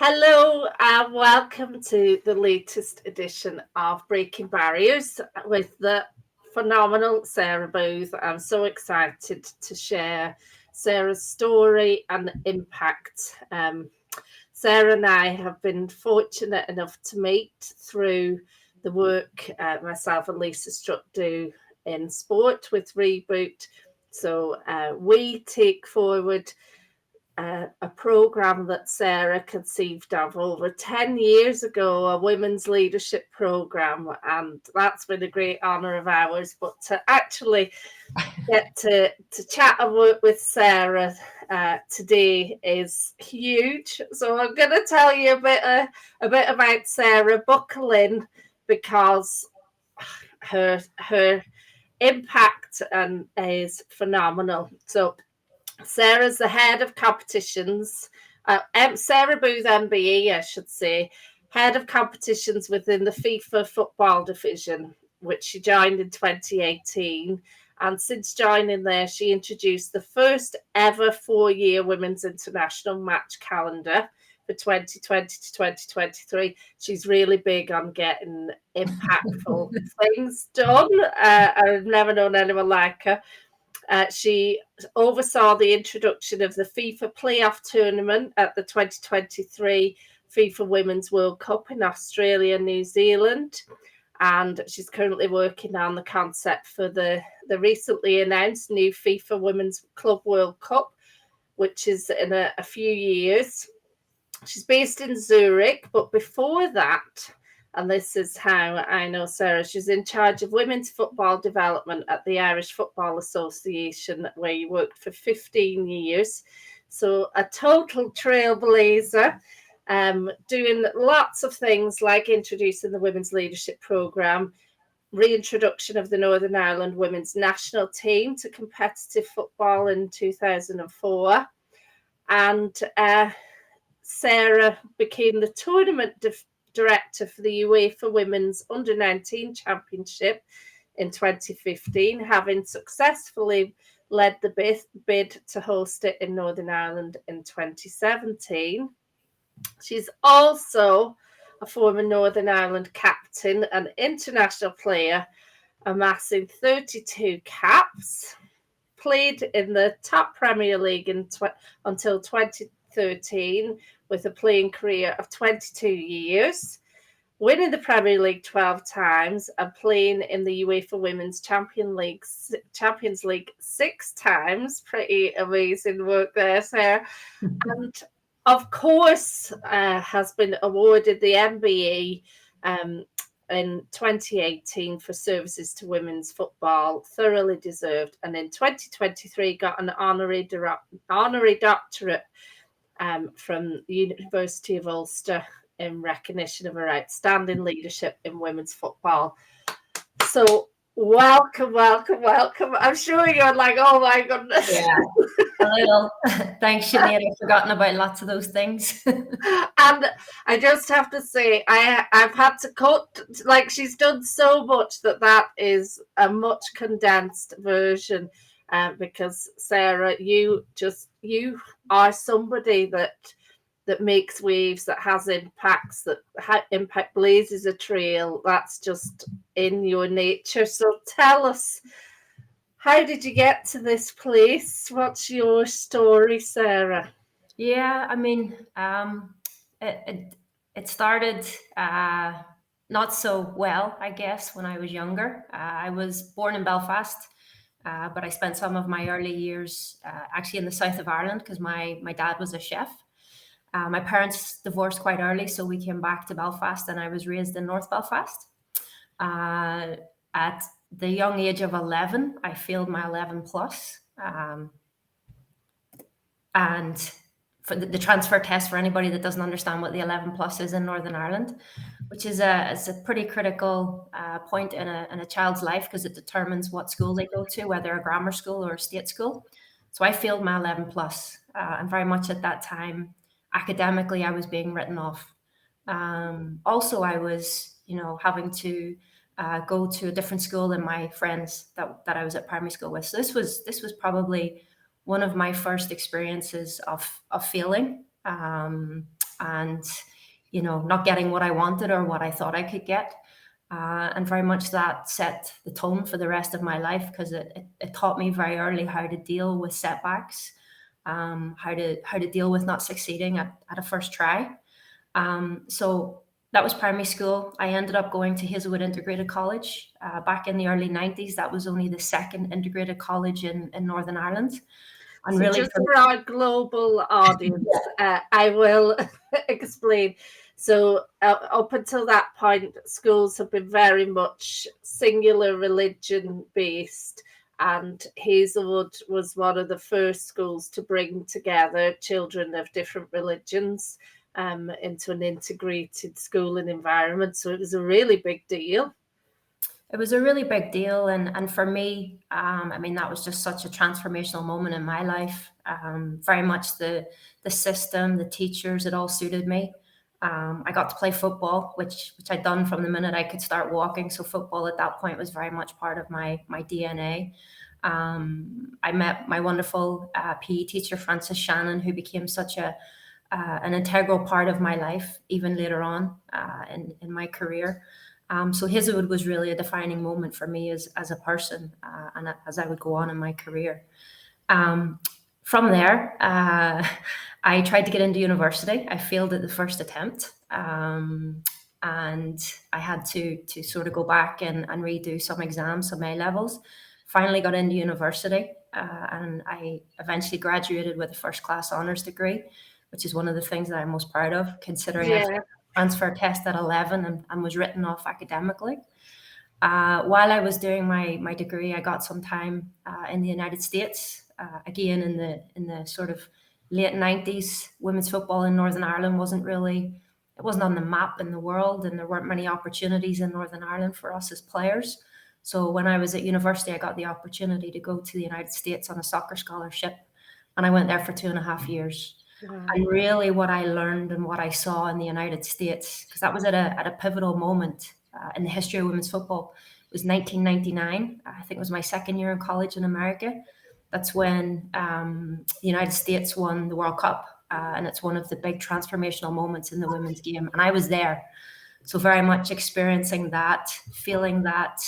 Hello and welcome to the latest edition of Breaking Barriers with the phenomenal Sara Booth. I'm so excited to share Sara's story and impact. Sara and I have been fortunate enough to meet through the work myself and Lisa Strutt do in sport with Reboot. So we take forward a program that Sara conceived of over 10 years ago, a women's leadership program, and that's been a great honour of ours. But to actually get to chat and work with Sara today is huge. So I'm going to tell you a bit about Sara. Buckle in, because her impact is phenomenal. So Sara's the head of competitions, Sara Booth MBE, I should say, head of competitions within the FIFA football division, which she joined in 2018. And since joining there, she introduced the first ever 4-year women's international match calendar for 2020 to 2023. She's really big on getting impactful things done. I've never known anyone like her. She oversaw the introduction of the FIFA Play-Off Tournament at the 2023 FIFA Women's World Cup in Australia and New Zealand. And she's currently working on the concept for the recently announced new FIFA Women's Club World Cup, which is in a few years. She's based in Zurich, but before that, and this is how I know Sara, she's in charge of women's football development at the Irish Football Association, where you worked for 15 years. So a total trailblazer, doing lots of things like introducing the Women's Leadership Programme, reintroduction of the Northern Ireland women's national team to competitive football in 2004. And Sara became the tournament director for the UEFA Women's Under-19 Championship in 2015, having successfully led the bid to host it in Northern Ireland in 2017. She's also a former Northern Ireland captain and international player, amassing 32 caps, played in the top Premier League until 2013, with a playing career of 22 years, winning the Premier League 12 times and playing in the UEFA Women's Champions League 6 times. Pretty amazing work there, Sara. And of course, has been awarded the MBE in 2018 for services to women's football, thoroughly deserved. And in 2023, got an honorary doctorate from the University of Ulster in recognition of her outstanding leadership in women's football. So welcome. I'm sure you're like, oh my goodness. Yeah, a little. Thanks, Sinead. I've forgotten about lots of those things. And I just have to say, I've had to cut, like, she's done so much that is a much condensed version. Because Sara, you are somebody that makes waves, that has impacts, that impact blazes a trail. That's just in your nature. So tell us, how did you get to this place? What's your story, Sara? Yeah, I mean, it started not so well, I guess, when I was younger. I was born in Belfast. But I spent some of my early years actually in the south of Ireland, because my dad was a chef. My parents divorced quite early, so we came back to Belfast, and I was raised in North Belfast. At the young age of 11, I failed my 11 plus. And for the transfer test, for anybody that doesn't understand what the 11 plus is in Northern Ireland, which is a pretty critical point in a child's life, because it determines what school they go to, whether a grammar school or a state school. So I failed my 11 plus, and very much at that time, academically, I was being written off. Also, I was, having to go to a different school than my friends that I was at primary school with. So this was probably one of my first experiences of failing. and, not getting what I wanted or what I thought I could get. And very much that set the tone for the rest of my life, because it taught me very early how to deal with setbacks, how to deal with not succeeding at a first try. So that was primary school. I ended up going to Hazelwood Integrated College back in the early 90s. That was only the second integrated college in Northern Ireland. And so really, just for our global audience, I will explain. So up until that point, schools have been very much singular religion based, and Hazelwood was one of the first schools to bring together children of different religions into an integrated schooling environment. So it was a really big deal. it was a really big deal, and for me, that was just such a transformational moment in my life. Very much the system, the teachers, it all suited me. I got to play football, which I'd done from the minute I could start walking. So football at that point was very much part of my DNA. I met my wonderful PE teacher, Frances Shannon, who became such an integral part of my life, even later on in my career. So Hazelwood was really a defining moment for me as a person, and as I would go on in my career. From there, I tried to get into university. I failed at the first attempt, and I had to sort of go back and redo some exams, some A levels. Finally got into university, and I eventually graduated with a first class honours degree, which is one of the things that I'm most proud of, considering I transfer test at 11 and was written off academically. While I was doing my degree, I got some time in the United States. Again, in the sort of late 90s, women's football in Northern Ireland wasn't on the map in the world, and there weren't many opportunities in Northern Ireland for us as players. So when I was at university, I got the opportunity to go to the United States on a soccer scholarship, and I went there for 2.5 years. Wow. And really what I learned and what I saw in the United States, because that was at a pivotal moment in the history of women's football. It was 1999. I think it was my second year in college in America. That's when the United States won the World Cup. And it's one of the big transformational moments in the women's game. And I was there. So very much experiencing that, feeling that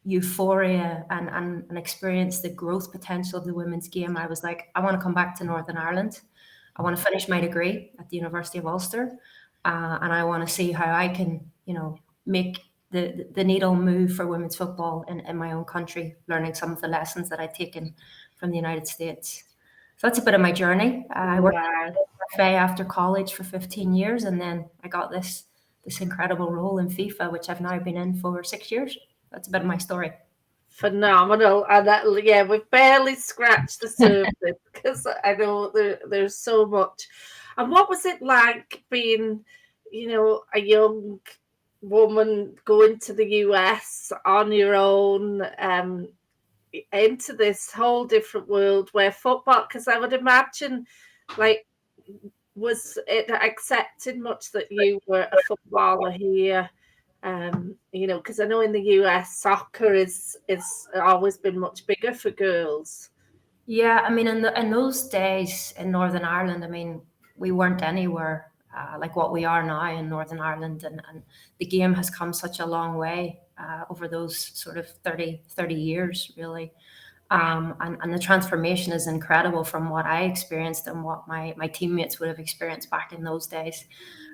euphoria and experience the growth potential of the women's game. I was like, I want to come back to Northern Ireland. I want to finish my degree at the University of Ulster, and I want to see how I can, make the needle move for women's football in my own country, learning some of the lessons that I'd taken from the United States. So that's a bit of my journey. I worked at FA after college for 15 years, and then I got this incredible role in FIFA, which I've now been in for 6 years. That's a bit of my story. Phenomenal. And we've barely scratched the surface because I know there's so much. And what was it like being, a young woman going to the US on your own, into this whole different world where football, because I would imagine, like, was it accepted much that you were a footballer here? Because I know in the US soccer is always been much bigger for girls. Yeah, in those days in Northern Ireland, we weren't anywhere like what we are now in Northern Ireland, and the game has come such a long way over those sort of 30 years, really. And the transformation is incredible from what I experienced and what my teammates would have experienced back in those days.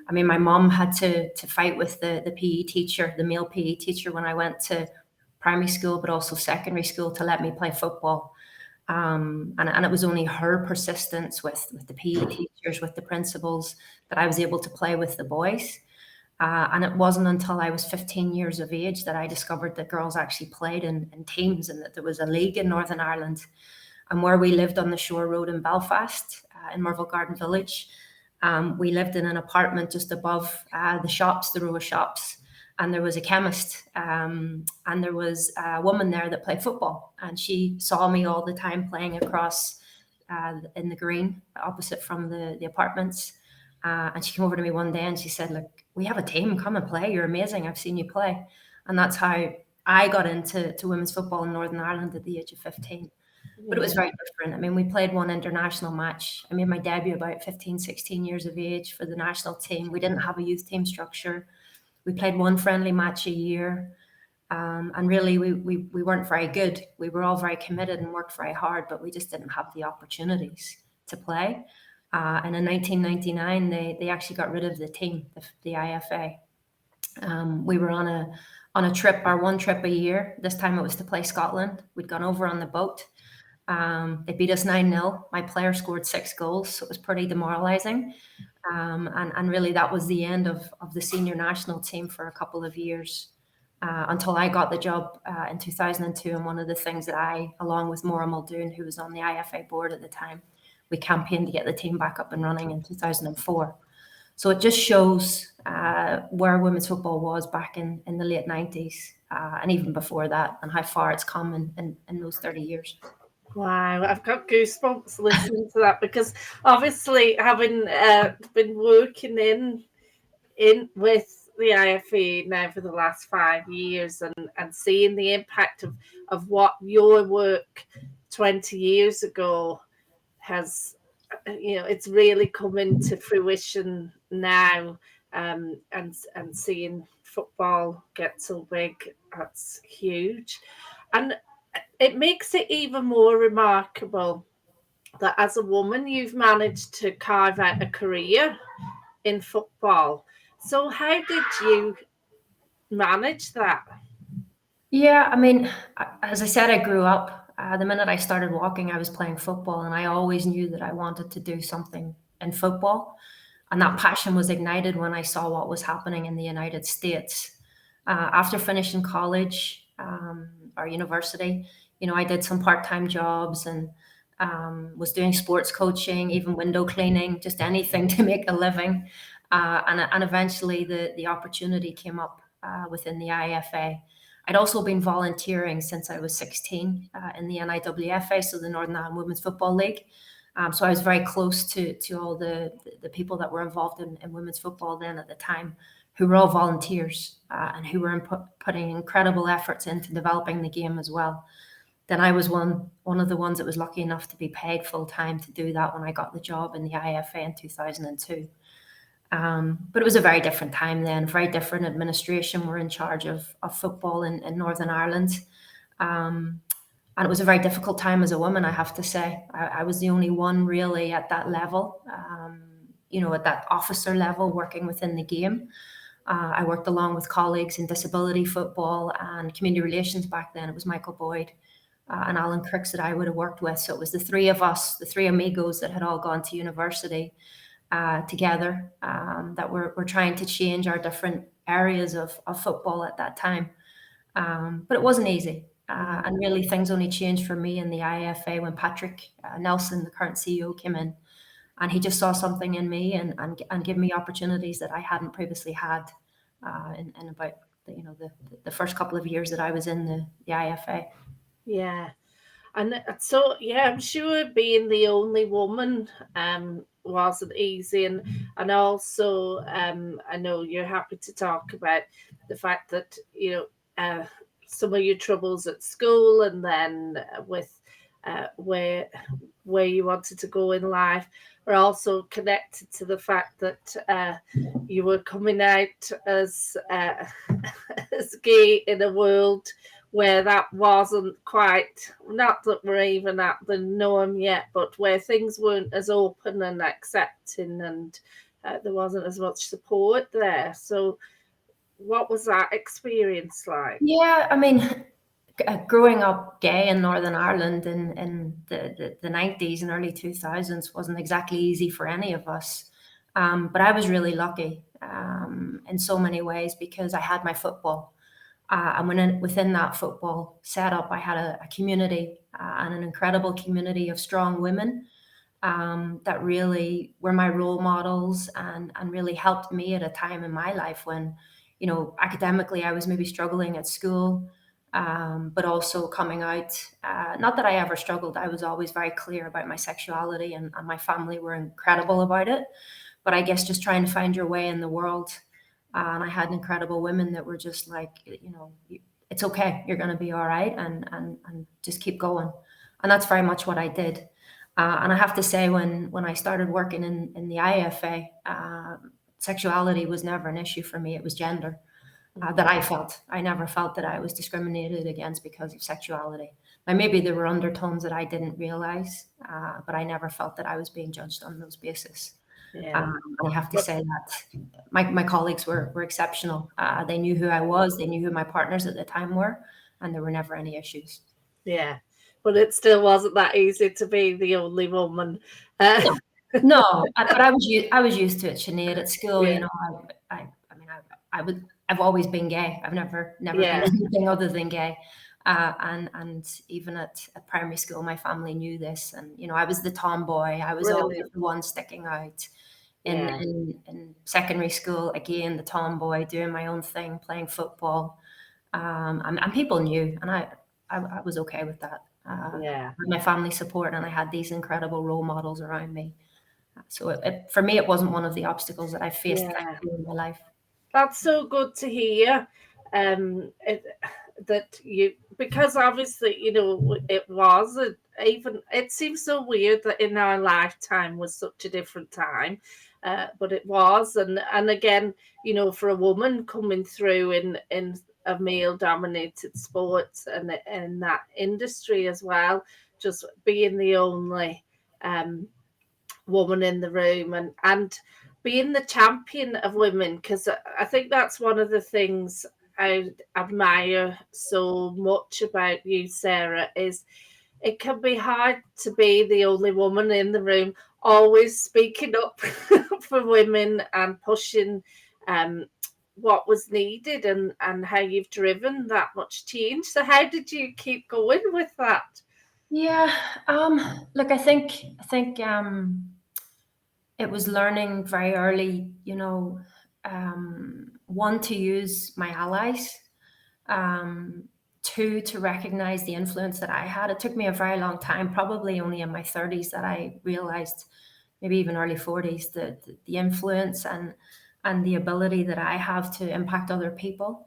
My mom had to fight with the PE teacher, the male PE teacher, when I went to primary school, but also secondary school, to let me play football. And it was only her persistence with the PE teachers, with the principals, that I was able to play with the boys. And it wasn't until I was 15 years of age that I discovered that girls actually played in teams, and that there was a league in Northern Ireland. And where we lived on the Shore Road in Belfast, in Merville Garden Village, we lived in an apartment just above the row of shops. And there was a chemist, and there was a woman there that played football. And she saw me all the time playing across in the green opposite from the apartments. And she came over to me one day and she said, "Look, we have a team, come and play. You're amazing. I've seen you play." And that's how I got into women's football in Northern Ireland at the age of 15. But it was Yeah. very different. I mean, we played one international match. I made my debut about 15, 16 years of age for the national team. We didn't have a youth team structure. We played one friendly match a year. And really, we weren't very good. We were all very committed and worked very hard, but we just didn't have the opportunities to play. And in 1999, they actually got rid of the team, the IFA. We were on a trip, our one trip a year. This time it was to play Scotland. We'd gone over on the boat. They beat us 9-0. My player scored 6 goals, so it was pretty demoralising. And really, that was the end of the senior national team for a couple of years until I got the job in 2002. And one of the things that I, along with Maura Muldoon, who was on the IFA board at the time, we campaigned to get the team back up and running in 2004. So it just shows where women's football was back in the late 90s and even before that, and how far it's come in those 30 years. Wow, I've got goosebumps listening to that, because obviously having been working in with the IFA now for the last 5 years, and seeing the impact of what your work 20 years ago has, it's really coming to fruition now, and seeing football get so big, that's huge. And it makes it even more remarkable that as a woman, you've managed to carve out a career in football. So, how did you manage that? Yeah, I mean, as I said, I grew up. The minute I started walking, I was playing football, and I always knew that I wanted to do something in football. And that passion was ignited when I saw what was happening in the United States. After finishing college or university, I did some part-time jobs and was doing sports coaching, even window cleaning, just anything to make a living. And eventually the opportunity came up within the IFA. I'd also been volunteering since I was 16 in the NIWFA, so the Northern Ireland Women's Football League. So I was very close to all the people that were involved in women's football then at the time, who were all volunteers and who were putting incredible efforts into developing the game as well. Then I was one of the ones that was lucky enough to be paid full time to do that when I got the job in the IFA in 2002. But it was a very different time then, very different administration were in charge of football in Northern Ireland. And it was a very difficult time as a woman, I have to say. I was the only one really at that level, at that officer level working within the game. I worked along with colleagues in disability football and community relations back then. It was Michael Boyd and Alan Crooks that I would have worked with. So it was the three of us, the three amigos that had all gone to university together that were trying to change our different areas of football at that time. But it wasn't easy. And really things only changed for me in the IFA when Patrick Nelson, the current CEO, came in. And he just saw something in me and gave me opportunities that I hadn't previously had in about the first couple of years that I was in the IFA. Yeah. And so, yeah, I'm sure being the only woman wasn't easy. And also, I know you're happy to talk about the fact that, some of your troubles at school, and then with where you wanted to go in life, are also connected to the fact that you were coming out as as gay in a world where that wasn't quite, not that we're even at the norm yet, but where things weren't as open and accepting, and there wasn't as much support there. So what was that experience like? Yeah, I mean, growing up gay in Northern Ireland in the 90s and early 2000s wasn't exactly easy for any of us. But I was really lucky in so many ways because I had my football. And within that football setup, I had a community and an incredible community of strong women that really were my role models and really helped me at a time in my life when, academically I was maybe struggling at school, but also coming out. Not that I ever struggled. I was always very clear about my sexuality and my family were incredible about it. But I guess just trying to find your way in the world. And I had incredible women that were just like, it's okay, you're going to be all right, and just keep going. And that's very much what I did. And I have to say, when I started working in the IFA, sexuality was never an issue for me. It was gender that I felt. I never felt that I was discriminated against because of sexuality. Now, maybe there were undertones that I didn't realize, but I never felt that I was being judged on those basis. Yeah. I have to say that my colleagues were exceptional. They knew who I was, they knew who my partners at the time were, and there were never any issues. Yeah. But it still wasn't that easy to be the only woman. No, but I was used to it, Sinead, at school. Yeah. I've always been gay. I've never been Yeah. anything other than gay. And even at primary school, my family knew this, and I was the tomboy. I was always Brilliant. the one sticking out. Yeah. In secondary school, again, the tomboy, doing my own thing, playing football, and people knew, and I was okay with that. Yeah. My family support, and I had these incredible role models around me. So for me, it wasn't one of the obstacles that I faced Yeah. in my life. That's so good to hear. That you, because obviously it was even, it seems so weird that in our lifetime was such a different time, but it was, and again, for a woman coming through in a male dominated sports and in that industry as well, just being the only woman in the room, and being the champion of women, because I think that's one of the things I admire so much about you, Sarah, is it can be hard to be the only woman in the room, always speaking up for women and pushing what was needed, and how you've driven that much change. So how did you keep going with that? Yeah, look, I think it was learning very early, one, to use my allies, um, two, to recognize the influence that I had. It took me a very long time, probably only in my 30s, that I realized, maybe even early 40s, the influence and the ability that I have to impact other people.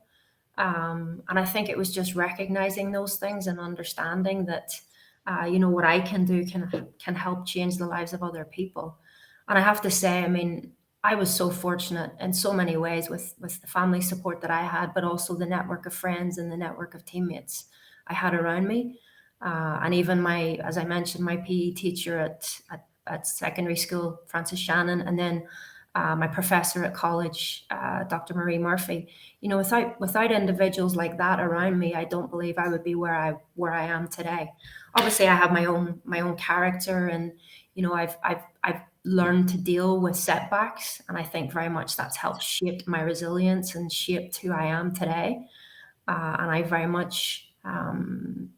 And I think it was just recognizing those things and understanding that, what I can do can help change the lives of other people. And I have to say, I mean, I was so fortunate in so many ways with the family support that I had, but also the network of friends and the network of teammates I had around me. And even as I mentioned, my PE teacher at secondary school, Francis Shannon, and then my professor at college, Dr. Marie Murphy. Without individuals like that around me, I don't believe I would be where I am today. Obviously, I have my own character, and I've learned to deal with setbacks, and I think very much that's helped shape my resilience and shaped who I am today. And I very much, I've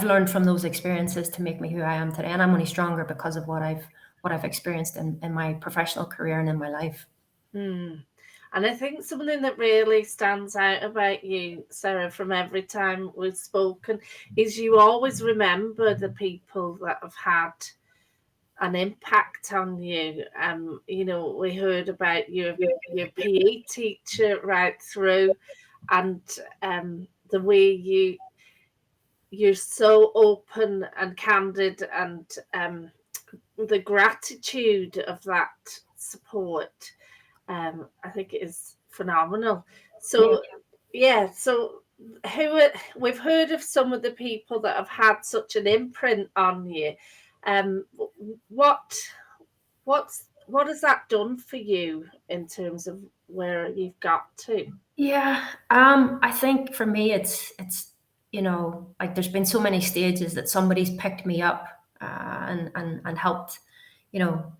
learned from those experiences to make me who I am today, and I'm only stronger because of what I've experienced in my professional career and in my life. Hmm. And I think something that really stands out about you, Sarah, from every time we've spoken, is you always remember the people that have had an impact on you. We heard about your PE teacher right through, and the way you're so open and candid, and the gratitude of that support. I think it is phenomenal. Thank So, yeah, so we've heard of some of the people that have had such an imprint on you. Um, what what has that done for you in terms of where you've got to? Yeah, I think for me, it's like there's been so many stages that somebody's picked me up, and helped, you know,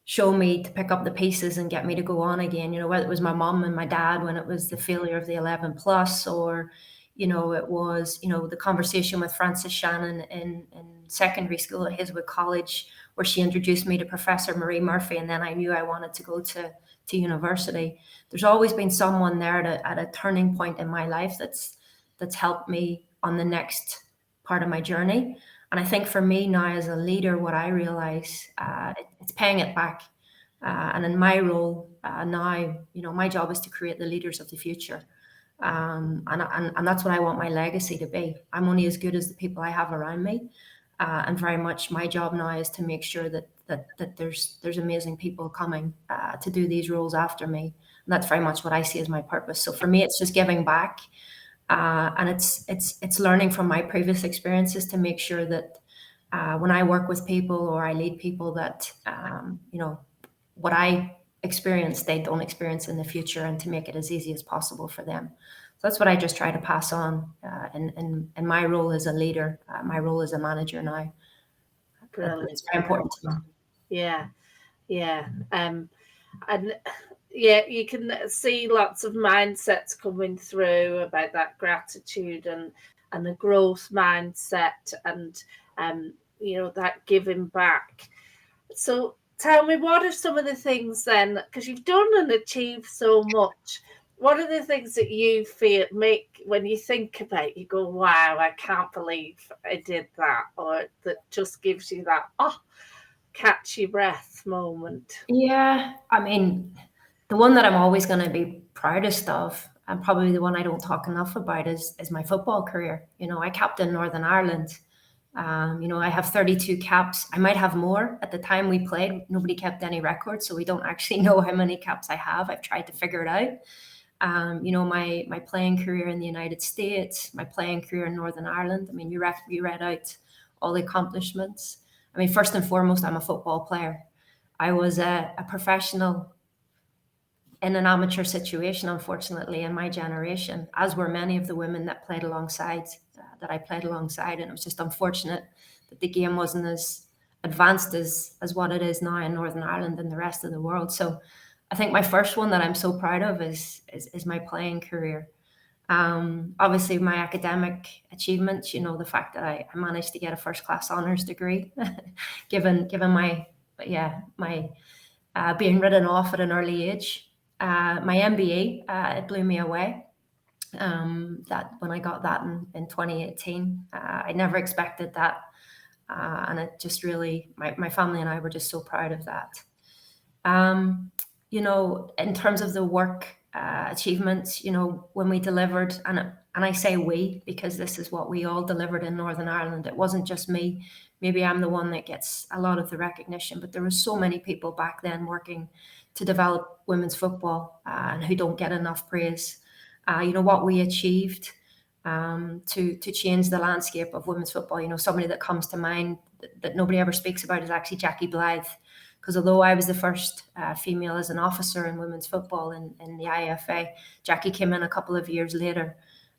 show me to pick up the pieces and get me to go on again. Whether it was my mum and my dad when it was the failure of the 11 plus, or it was the conversation with Frances Shannon in secondary school at Hazelwood College, where she introduced me to Professor Marie Murphy, and then I knew I wanted to go to university. There's always been someone there at a turning point in my life that's helped me on the next part of my journey. And I think for me now as a leader, what I realize, it's paying it back. And in my role now, my job is to create the leaders of the future. And that's what I want my legacy to be. I'm only as good as the people I have around me, and very much my job now is to make sure that there's amazing people coming to do these roles after me, and that's very much what I see as my purpose. So for me, it's just giving back, and it's learning from my previous experiences to make sure that when I work with people or I lead people, that what I experience, they don't experience in the future, and to make it as easy as possible for them. So that's what I just try to pass on in my role as a leader, my role as a manager now. Brilliant. It's very important to me. Yeah, yeah. And yeah, you can see lots of mindsets coming through about that gratitude and the growth mindset, and that giving back. So tell me, what are some of the things then, because you've done and achieved so much, what are the things that you feel make, when you think about, you go, wow, I can't believe I did that, or that just gives you that catch your breath moment? Yeah, I mean, the one that I'm always going to be proudest of, and probably the one I don't talk enough about, is my football career. I captained Northern Ireland. I have 32 caps. I might have more. At the time we played, nobody kept any records, so we don't actually know how many caps I have. I've tried to figure it out. My playing career in the United States, my playing career in Northern Ireland. I mean, you read out all the accomplishments. I mean, first and foremost, I'm a football player. I was a professional in an amateur situation, unfortunately, in my generation, as were many of the women that played alongside, that I played alongside. And it was just unfortunate that the game wasn't as advanced as what it is now in Northern Ireland and the rest of the world. So I think my first one that I'm so proud of is my playing career. Obviously, my academic achievements, the fact that I managed to get a first class honours degree, given my being written off at an early age. My MBA, it blew me away. That when I got that in 2018, I never expected that, and it just really, my family and I were just so proud of that. In terms of the work achievements, when we delivered, and I say we because this is what we all delivered in Northern Ireland. It wasn't just me. Maybe I'm the one that gets a lot of the recognition, but there were so many people back then working to develop women's football, and who don't get enough praise. What we achieved to change the landscape of women's football. Somebody that comes to mind that nobody ever speaks about is actually Jackie Blythe. Because although I was the first female as an officer in women's football in the IFA, Jackie came in a couple of years later.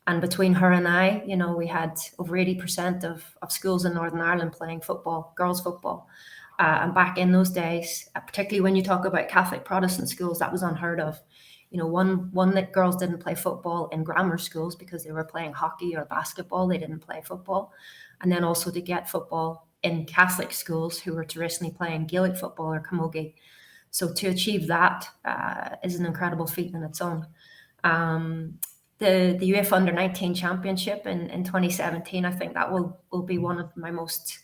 And between her and I, we had over 80% of schools in Northern Ireland playing football, girls' football. And back in those days, particularly when you talk about Catholic Protestant schools, that was unheard of. One that girls didn't play football in grammar schools because they were playing hockey or basketball. They didn't play football. And then also to get football in Catholic schools who were traditionally playing Gaelic football or camogie. So to achieve that is an incredible feat in its own. The UEFA Under-19 Championship in 2017, I think that will be one of my most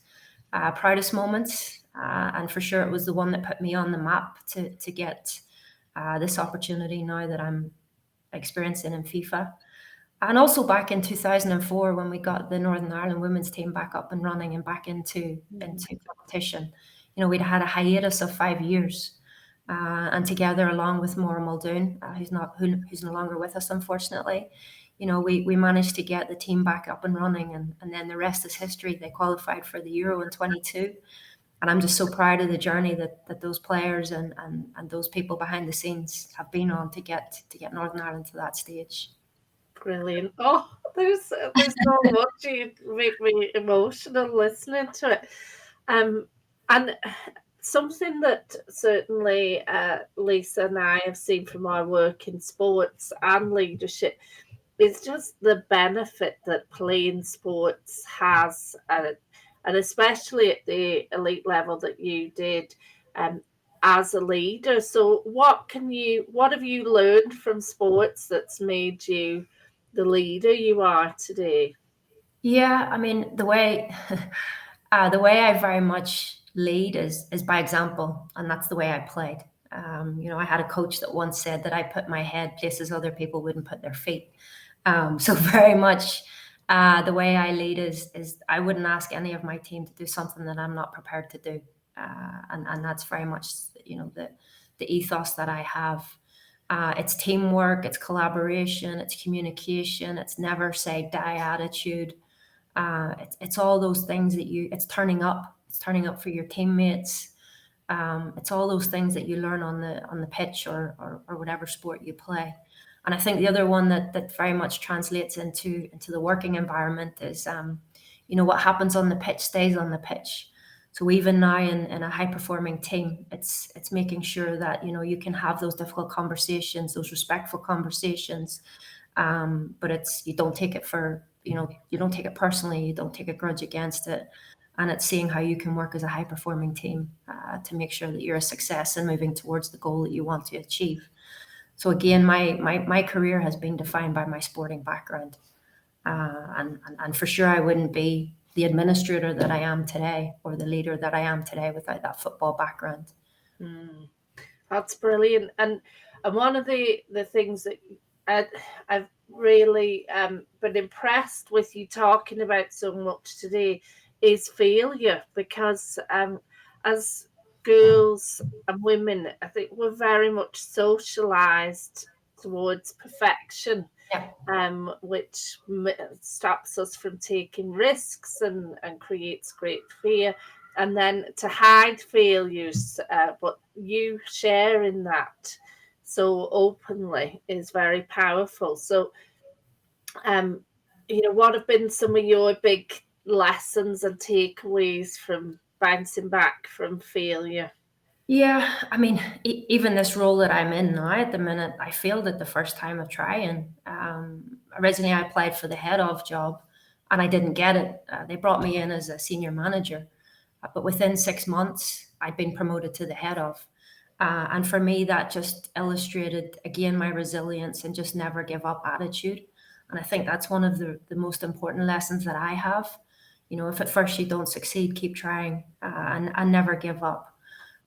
proudest moments. And for sure, it was the one that put me on the map to get this opportunity now that I'm experiencing in FIFA. And also back in 2004, when we got the Northern Ireland women's team back up and running and back into competition, we'd had a hiatus of 5 years. And together, along with Maura Muldoon, who's no longer with us, unfortunately, we managed to get the team back up and running. And then the rest is history. They qualified for the Euro in 22. And I'm just so proud of the journey that those players and those people behind the scenes have been on to get Northern Ireland to that stage. Brilliant. Oh, there's so much. You make me emotional listening to it. And something that certainly Lisa and I have seen from our work in sports and leadership is just the benefit that playing sports has, and especially at the elite level that you did as a leader. So what have you learned from sports that's made you the leader you are today? Yeah, I mean, the way I very much lead is by example, and that's the way I played. I had a coach that once said that I put my head places other people wouldn't put their feet. So very much the way I lead is I wouldn't ask any of my team to do something that I'm not prepared to do, and that's very much the ethos that I have. It's teamwork, it's collaboration, it's communication, it's never say die attitude. It's all those things that it's turning up. It's turning up for your teammates. It's all those things that you learn on the pitch or whatever sport you play. And I think the other one that very much translates into the working environment is, what happens on the pitch stays on the pitch. So even now in a high performing team, it's making sure that you can have those difficult conversations, those respectful conversations, but you don't take it you don't take it personally, you don't take a grudge against it, and it's seeing how you can work as a high performing team to make sure that you're a success and moving towards the goal that you want to achieve. So again, my career has been defined by my sporting background, and for sure I wouldn't be the administrator that I am today or the leader that I am today without that football background. That's brilliant. And one of the things that I've really been impressed with you talking about so much today is failure, because as girls and women, I think we're very much socialized towards perfection, which stops us from taking risks and creates great fear. And then to hide failures, but you sharing that so openly is very powerful. So, what have been some of your big lessons and takeaways from bouncing back from failure? Yeah, I mean, even this role that I'm in now at the minute, I failed it the first time of trying. Originally, I applied for the head of job and I didn't get it. They brought me in as a senior manager, but within 6 months, I'd been promoted to the head of. And for me, that just illustrated, again, my resilience and just never give up attitude. And I think that's one of the most important lessons that I have. If at first you don't succeed, keep trying and never give up.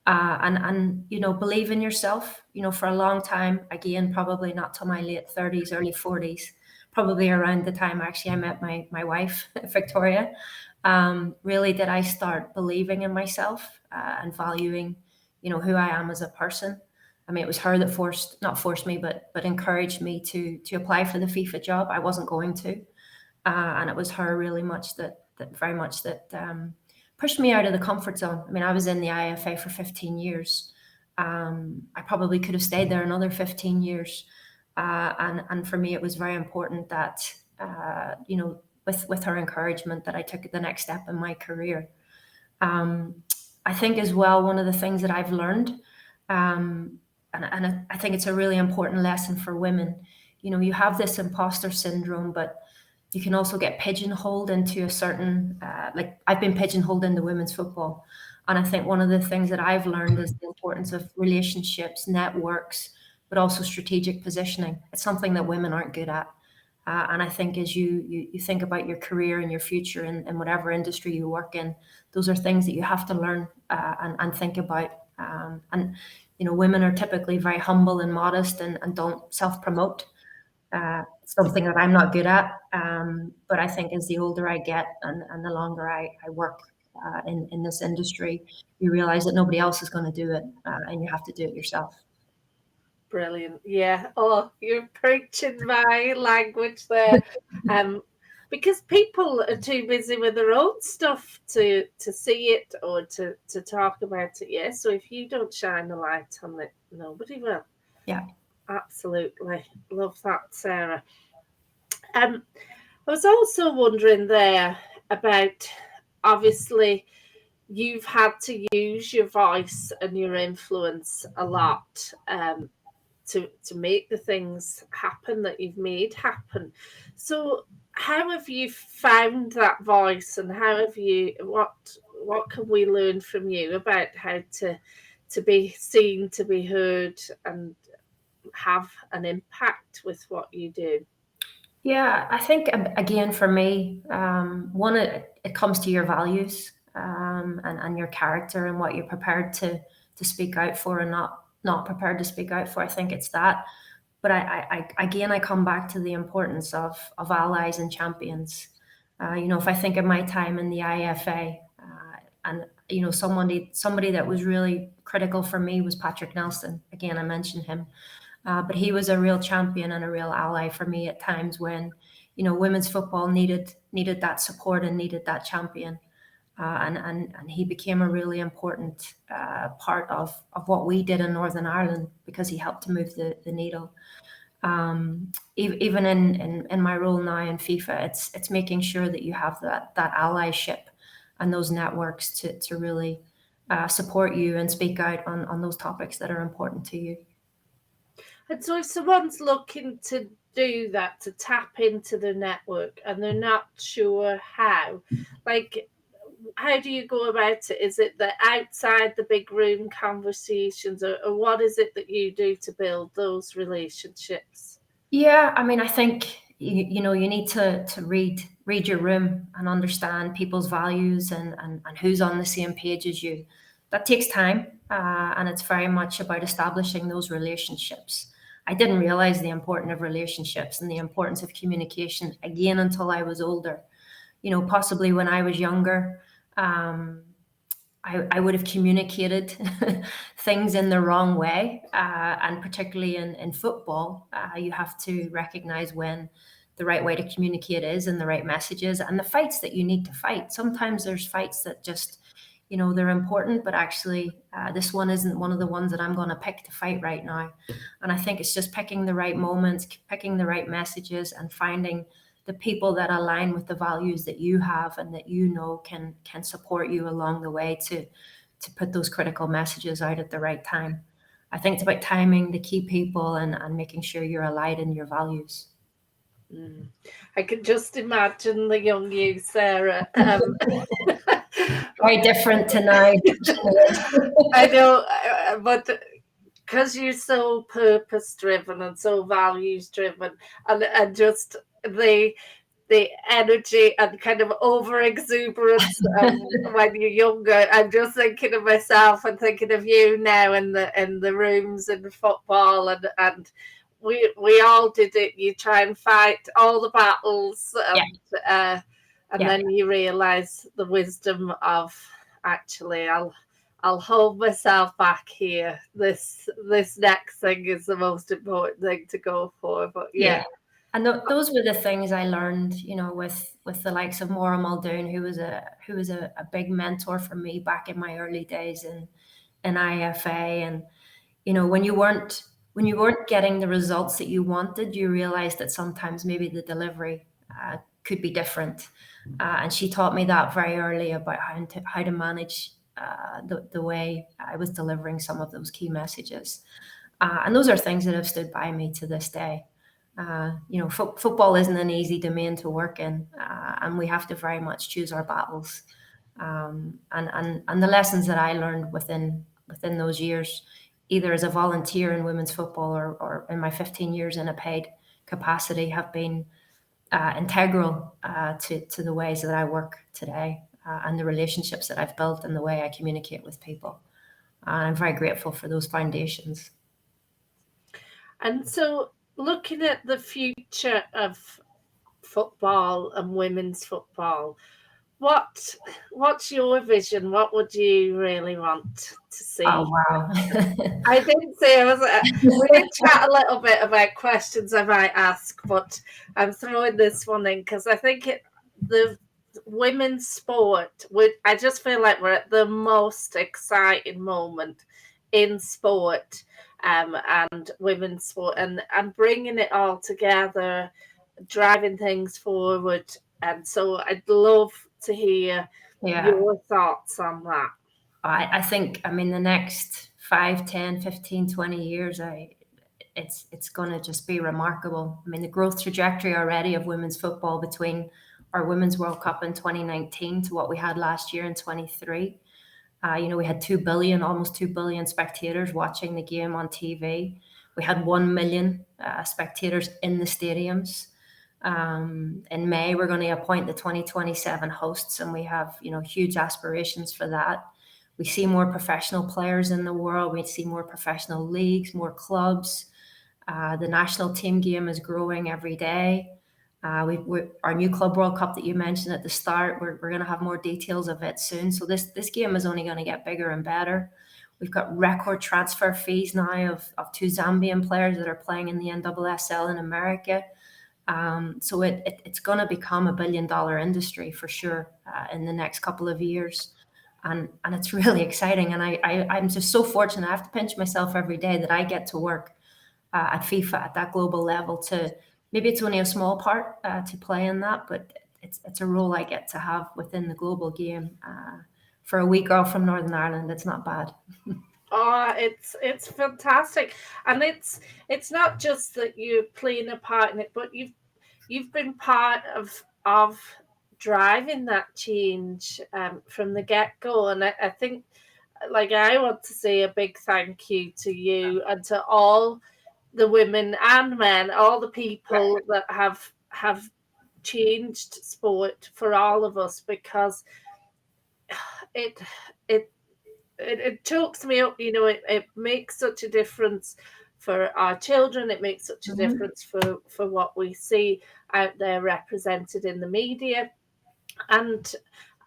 And believe in yourself. For a long time, again, probably not till my late 30s, early 40s, probably around the time actually I met my wife, Victoria, really did I start believing in myself and valuing, who I am as a person. I mean, it was her that not forced me, but encouraged me to apply for the FIFA job. I wasn't going to, and it was her really much that very much that pushed me out of the comfort zone. I mean, I was in the IFA for 15 years. I probably could have stayed there another 15 years. And for me, it was very important that, with her encouragement, that I took the next step in my career. I think as well, one of the things that I've learned, and I think it's a really important lesson for women, you have this imposter syndrome, but you can also get pigeonholed into a certain, like I've been pigeonholed into women's football. And I think one of the things that I've learned is the importance of relationships, networks, but also strategic positioning. It's something that women aren't good at. And I think as you think about your career and your future in whatever industry you work in, those are things that you have to learn and think about. And women are typically very humble and modest and don't self-promote. Something that I'm not good at. But I think as the older I get and the longer I work in this industry, you realize that nobody else is going to do it and you have to do it yourself. Brilliant. Yeah. Oh, you're preaching my language there. Because people are too busy with their own stuff to see it or to talk about it. Yeah. So if you don't shine the light on it, nobody will. Yeah. Absolutely. Love that, Sarah. I was also wondering there about, obviously, you've had to use your voice and your influence a lot to make the things happen that you've made happen. So how have you found that voice, and how have you what can we learn from you about how to be seen, to be heard, and have an impact with what you do? Yeah, I think again for me, one it comes to your values and your character and what you're prepared to speak out for and not prepared to speak out for. I think it's that. But I come back to the importance of allies and champions. If I think of my time in the IFA, and somebody that was really critical for me was Patrick Nelson. Again, I mentioned him, but he was a real champion and a real ally for me at times when women's football needed that support and needed that champion. And he became a really important part of what we did in Northern Ireland because he helped to move the needle. Even in my role now in FIFA, it's making sure that you have that allyship and those networks to really support you and speak out on those topics that are important to you. And so if someone's looking to do that, to tap into the network, and they're not sure how, like, how do you go about it? Is it the outside the big room conversations, or what is it that you do to build those relationships? Yeah, I mean, I think you need to read your room and understand people's values and who's on the same page as you. That takes time, and it's very much about establishing those relationships. I didn't realize the importance of relationships and the importance of communication again until I was older. Possibly when I was younger, I would have communicated things in the wrong way. And particularly in football, you have to recognize when the right way to communicate is and the right messages and the fights that you need to fight. Sometimes there's fights that just, they're important, but actually this one isn't one of the ones that I'm going to pick to fight right now. And I think it's just picking the right moments, picking the right messages and finding the people that align with the values that you have and that can support you along the way to put those critical messages out at the right time. I think it's about timing the key people and making sure you're aligned in your values. I can just imagine the young you, Sarah. Very different to now. I know, but because you're so purpose driven and so values driven, and just the energy and kind of over exuberance when you're younger. I'm just thinking of myself and thinking of you now in the rooms in football, and we all did it. You try and fight all the battles, and then you realise the wisdom of actually I'll hold myself back here. This next thing is the most important thing to go for. But yeah. And those were the things I learned, with the likes of Maura Muldoon, who was a big mentor for me back in my early days in IFA. And when you weren't getting the results that you wanted, you realized that sometimes maybe the delivery could be different. And she taught me that very early about how to manage the way I was delivering some of those key messages. And those are things that have stood by me to this day. Football isn't an easy domain to work in, and we have to very much choose our battles. And the lessons that I learned within those years, either as a volunteer in women's football or in my 15 years in a paid capacity, have been integral to the ways that I work today and the relationships that I've built and the way I communicate with people. I'm very grateful for those foundations. And so, looking at the future of football and women's football, what's your vision? What would you really want to see? Oh wow! I didn't say we did chat a little bit about questions I might ask, but I'm throwing this one in because I think the women's sport. I just feel like we're at the most exciting moment in sport. And women's sport and bringing it all together, driving things forward. And so I'd love to hear your thoughts on that. I think, the next 5, 10, 15, 20 years, it's going to just be remarkable. The growth trajectory already of women's football between our Women's World Cup in 2019 to what we had last year in 23. We had almost 2 billion spectators watching the game on TV. We had 1 million spectators in the stadiums. In May, we're going to appoint the 2027 hosts, and we have, huge aspirations for that. We see more professional players in the world. We see more professional leagues, more clubs. The national team game is growing every day. Our new Club World Cup that you mentioned at the start, we're going to have more details of it soon. So this game is only going to get bigger and better. We've got record transfer fees now of two Zambian players that are playing in the NWSL in America. So it's going to become a $1 billion industry for sure in the next couple of years. And it's really exciting. And I'm just so fortunate. I have to pinch myself every day that I get to work at FIFA at that global level. To maybe it's only a small part to play in that, but it's a role I get to have within the global game. For a wee girl from Northern Ireland, it's not bad. Oh, it's fantastic, and it's not just that you're playing a part in it, but you've been part of driving that change from the get go, and I think, like, I want to say a big thank you to you and to all the women and men, all the people that have changed sport for all of us, because it it it chokes me up. It makes such a difference for our children. It makes such a Mhm. difference for what we see out there represented in the media. And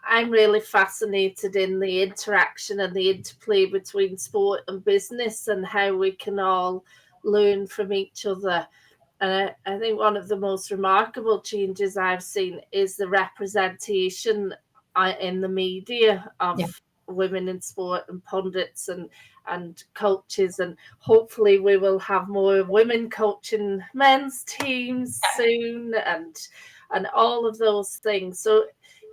I'm really fascinated in the interaction and the interplay between sport and business, and how we can all learn from each other. And I think one of the most remarkable changes I've seen is the representation in the media Yeah. of women in sport, and pundits and coaches, and hopefully we will have more women coaching men's teams soon, and all of those things. So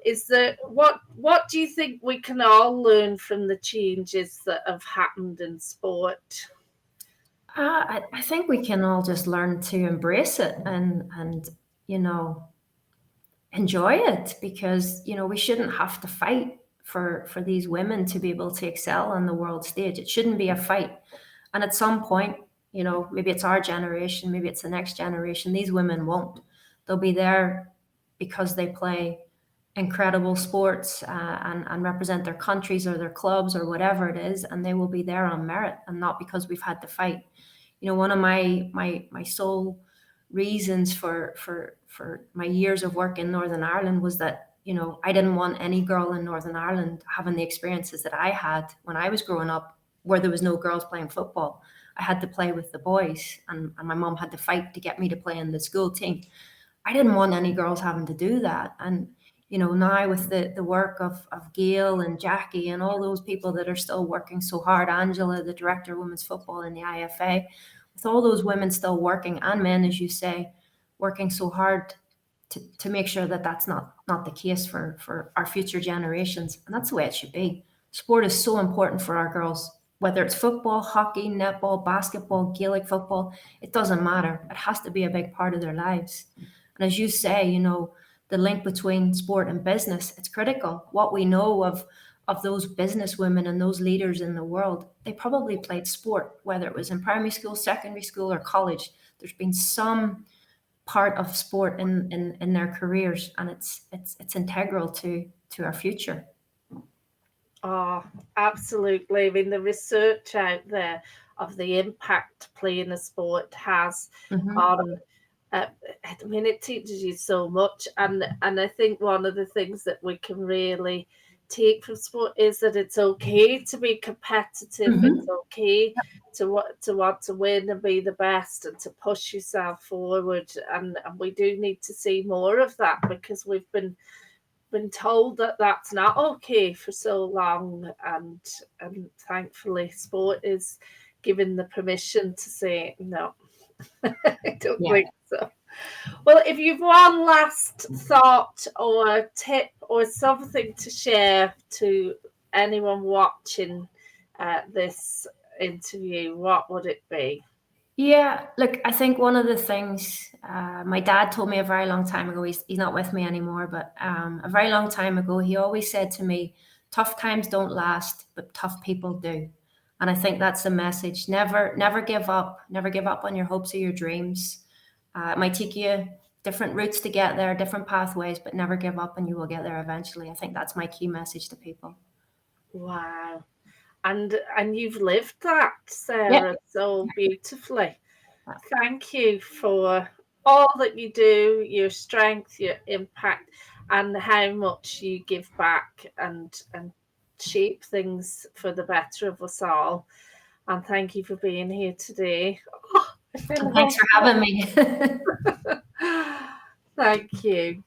is there what do you think we can all learn from the changes that have happened in sport? I think we can all just learn to embrace it and you know enjoy it, because we shouldn't have to fight for these women to be able to excel on the world stage. It shouldn't be a fight. And at some point, maybe it's our generation, maybe it's the next generation, these women won't. They'll be there because they play incredible sports and represent their countries or their clubs or whatever it is, and they will be there on merit and not because we've had to fight. One of my sole reasons for my years of work in Northern Ireland was that I didn't want any girl in Northern Ireland having the experiences that I had when I was growing up, where there was no girls playing football. I had to play with the boys, and my mom had to fight to get me to play in the school team. I didn't want any girls having to do that. And now with the work of Gail and Jackie and all those people that are still working so hard, Angela, the director of women's football in the IFA, with all those women still working, and men, as you say, working so hard to make sure that that's not the case for our future generations. And that's the way it should be. Sport is so important for our girls, whether it's football, hockey, netball, basketball, Gaelic football, it doesn't matter. It has to be a big part of their lives. And as you say, the link between sport and business, it's critical. What we know of those business women and those leaders in the world, they probably played sport, whether it was in primary school, secondary school, or college. There's been some part of sport in their careers, and it's integral to our future. Oh, absolutely. I mean, the research out there of the impact playing a sport has Hmm. on, I mean, it teaches you so much. And I think one of the things that we can really take from sport is that it's okay to be competitive. It's Hmm. okay to want to win and be the best and to push yourself forward. And we do need to see more of that, because we've been told that that's not okay for so long, and thankfully sport is given the permission to say no. I don't Yeah. think so. Well, if you've one last thought or tip or something to share to anyone watching this interview, what would it be? Yeah, look, I think one of the things my dad told me a very long time ago, he's not with me anymore, but a very long time ago, he always said to me, tough times don't last, but tough people do. And I think that's the message. Never give up on your hopes or your dreams. It might take you different routes to get there, different pathways, but never give up and you will get there eventually. I think that's my key message to people. Wow. And you've lived that, Yeah, Sarah, so beautifully. thank you for all that you do, your strength, your impact, and how much you give back and shape things for the better of us all. And thank you for being here today. Thanks for having me. Thank you.